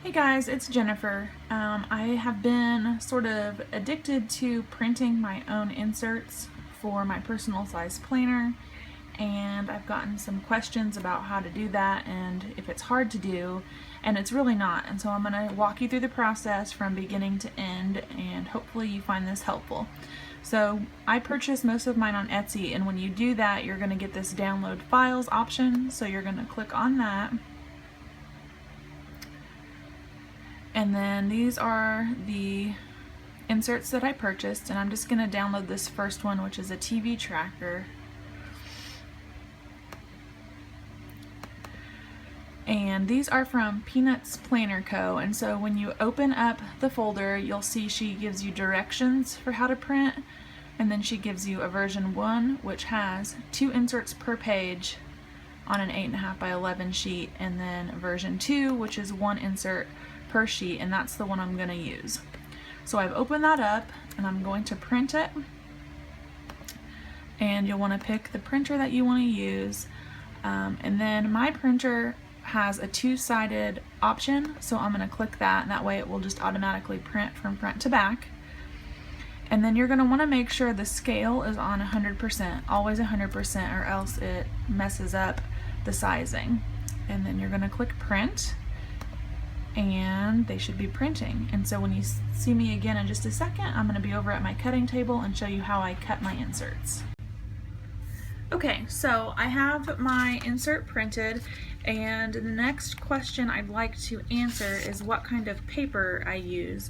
Hey guys, it's Jennifer. I have been sort of addicted to printing my own inserts for my personal size planner, and I've gotten some questions about how to do that and if it's hard to do, and it's really not. And so I'm going to walk you through the process from beginning to end, and hopefully you find this helpful. So I purchased most of mine on Etsy, and when you do that, you're going to get this download files option. So you're going to click on that. And then these are the inserts that I purchased, and I'm just going to download this first one, which is a TV tracker. And these are from PeanutsPlannerCo, and so when you open up the folder, you'll see she gives you directions for how to print, and then she gives you a version 1, which has 2 inserts per page on an 8.5 by 11 sheet, and then version 2, which is 1 insert per sheet, and that's the one I'm going to use. So I've opened that up and I'm going to print it, and you'll want to pick the printer that you want to use, and then my printer has a 2-sided option, so I'm going to click that, and that way it will just automatically print from front to back. And then you're going to want to make sure the scale is on 100%, always 100%, or else it messes up the sizing. And then you're going to click print, and they should be printing. And so when you see me again in just a second, I'm going to be over at my cutting table and show you how I cut my inserts. Okay, so I have my insert printed, and the next question I'd like to answer is what kind of paper I use.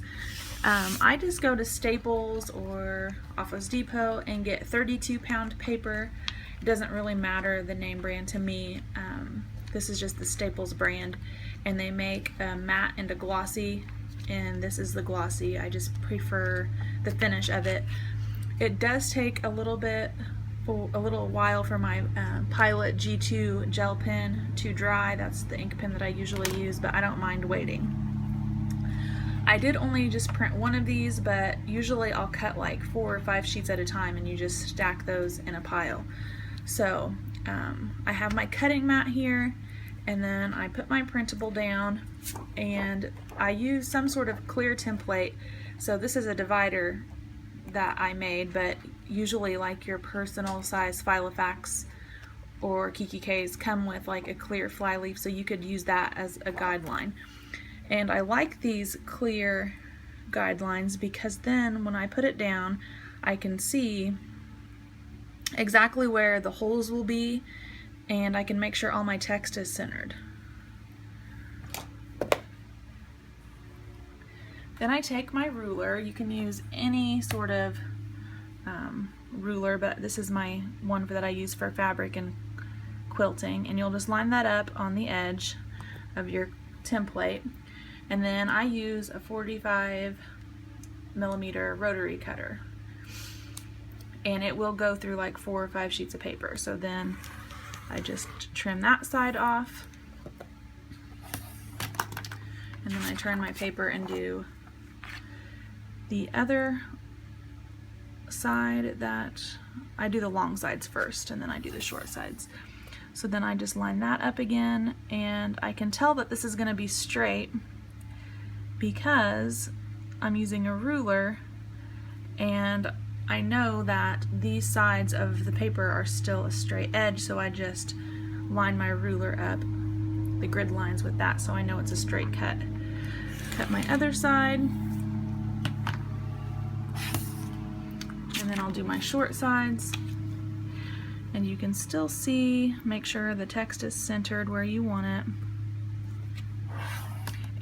I just go to Staples or Office Depot and get 32-pound paper. It doesn't really matter the name brand to me. This is just the Staples brand, and they make a matte and a glossy, and this is the glossy. I just prefer the finish of it. It does take a little while for my Pilot G2 gel pen to dry. That's the ink pen that I usually use, but I don't mind waiting. I did only just print one of these, but usually I'll cut like 4 or 5 sheets at a time, and you just stack those in a pile. So I have my cutting mat here, and then I put my printable down, and I use some sort of clear template. So this is a divider that I made, but usually like your personal size Filofax or KikiKs come with like a clear flyleaf, so you could use that as a guideline. And I like these clear guidelines because then when I put it down, I can see exactly where the holes will be, and I can make sure all my text is centered. Then I take my ruler. You can use any sort of ruler, but this is my one that I use for fabric and quilting, and you'll just line that up on the edge of your template. And then I use a 45mm rotary cutter, and it will go through like 4 or 5 sheets of paper. So then I just trim that side off, and then I turn my paper and do the other side. That I do the long sides first, and then I do the short sides. So then I just line that up again, and I can tell that this is going to be straight because I'm using a ruler, and I know that these sides of the paper are still a straight edge, so I just line my ruler up, the grid lines with that, so I know it's a straight cut. Cut my other side, and then I'll do my short sides, and you can still see, make sure the text is centered where you want it.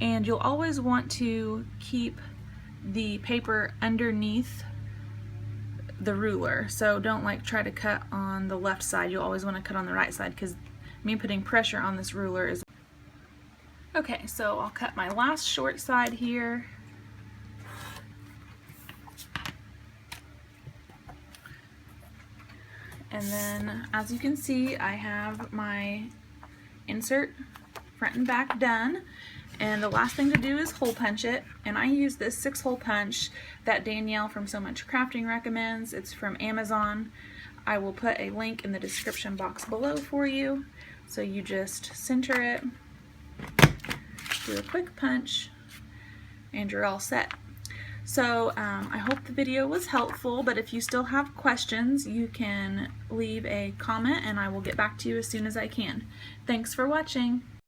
And you'll always want to keep the paper underneath the ruler, so don't like try to cut on the left side. You'll always want to cut on the right side, because me putting pressure on this ruler is okay. So I'll cut my last short side here, and then as you can see, I have my insert front and back done. And the last thing to do is hole punch it, and I use this 6-hole punch that Danielle from So Much Crafting recommends. It's from Amazon. I will put a link in the description box below for you. So you just center it, do a quick punch, and you're all set. So I hope the video was helpful, but if you still have questions, you can leave a comment and I will get back to you as soon as I can. Thanks for watching.